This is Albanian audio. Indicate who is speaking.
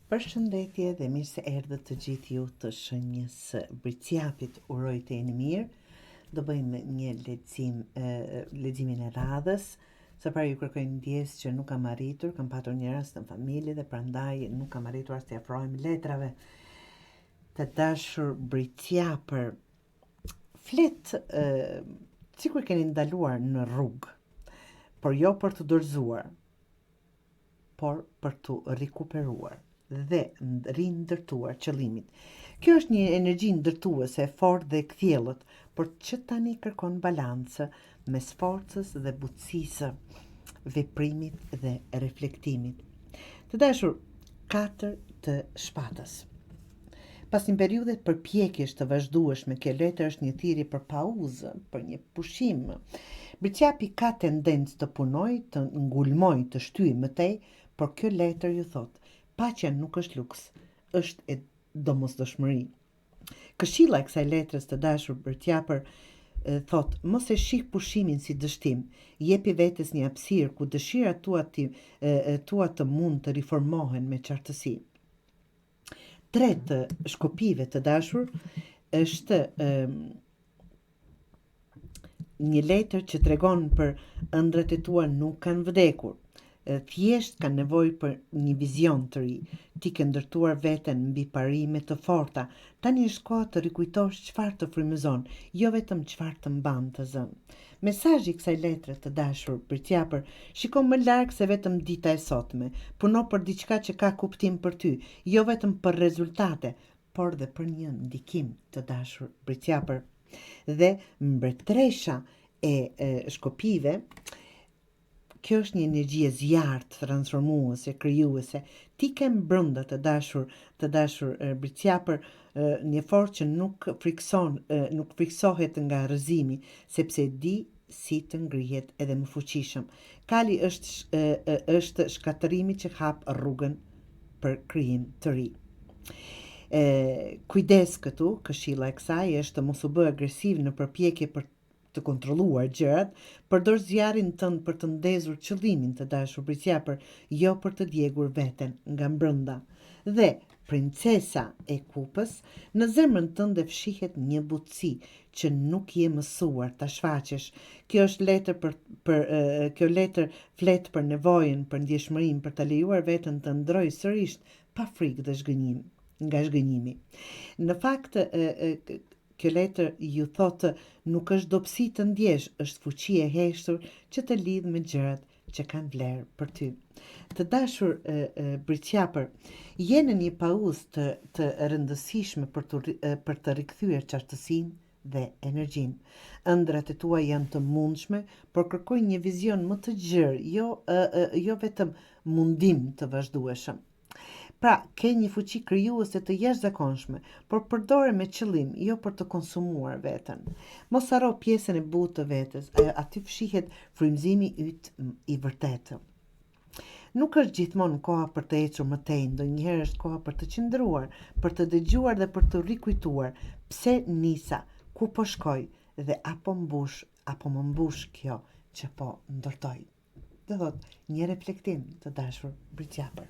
Speaker 1: Përshëndetje dhe mirë se erdhët të gjithë ju të shenjës Briciapit, uroj të jeni mirë. Do bëjmë një leximin e radhës. Së pari ju kërkoj ndjes që nuk kam arritur, kam patur një rast në familje dhe prandaj nuk kam arritur as të afrohem letrave. Të dashur Briciapër, flet sikur keni ndaluar në rrugë, por jo për të dorëzuar, por për të rikuperuar dhe rindërtuar qëllimit. Kjo është një energji ndërtuese e fortë dhe kthjellët, por që tani kërkon balancë mes forcës dhe butësisë, veprimit dhe reflektimit. Të dashur, 4 të shpatës. Pas një periudhe përpjekjesh të vazhdueshme, kjo letër është një thirrje për pauzë, për një pushim. Briciapi ka tendencë të punojë, të ngulmojë, të shtyjë më tej, por kjo letër ju thot, paqja nuk është luks, është e domosdoshmëri. Këshilla e kësaj letrës të dashur Briciapër thot, mos e shih pushimin si dështim, jepi vetes një hapësirë ku dëshirat tua të mund të riformohen me qartësi. 3 të shkopive të dashur është një letër që tregon për ëndrat e tua nuk kanë vdekur. Thjesht kanë nevojë për një vizion të ri. Ti ke ndërtuar veten mbi parime të forta. Tani është koha të rikujtosh çfarë të frymëzon, jo vetëm çfarë të mban të zënë. Mesazhi i kësaj letre të dashur Briciapër, shiko më larg se vetëm dita e sotme. Puno për diçka që ka kuptim për ty, jo vetëm për rezultate, por dhe për një ndikim të dashur Briciapër. Dhe mbretëresha e shkopive, kjo është një energji e zjarrt, transformuese, krijuese. Ti ke brenda të dashur Briciapër, një forcë që nuk friksohet nga rrëzimi, sepse di si të ngrihet edhe më fuqishëm. Kali është shkatërimi që hap rrugën për krijim të ri. Kujdes këtu, këshilla e kësaj është të mos u bë agresiv në përpjekje për të kontrolluar gjërat, përdor zjarrin tënd për të ndezur qëllimin të dashur Briciapër, jo për të djegur veten nga brenda. Dhe princesa e kupës, në zemrën tënde fshihet një butësi që nuk je mësuar ta shfaqesh. Kjo letër flet për nevojën për ndjeshmërinë, për ta lejuar veten të ndrojë sërish pa frikë dhe nga zhgënjimi. Në fakt, kjo letër ju thotë nuk është dobësi të ndjesh, është fuqi e heshtur që të lidh me gjërat që kanë vlerë për ty. Të dashur Briciapër, je në një pauzë të rëndësishme për të rikthyer qartësinë dhe energjinë. Ëndrat e tua janë të mundshme, por kërkoj një vizion më të gjerë, jo vetëm mundim të vazhdueshëm. Pra, ke një fuqi krijuese të jashtëzakonshme, por përdore me qëllim, jo për të konsumuar veten. Mos harro pjesën e butë të vetes, aty fshihet frymëzimi yt i vërtetë. Nuk është gjithmonë koha për të ecur më tej, ndonjëherë është koha për të qëndruar, për të dëgjuar dhe për të rikujtuar pse nisa, ku po shkoj dhe apo më mbush kjo që po ndërtoj. Do thot një reflektim të dashur Briciapër.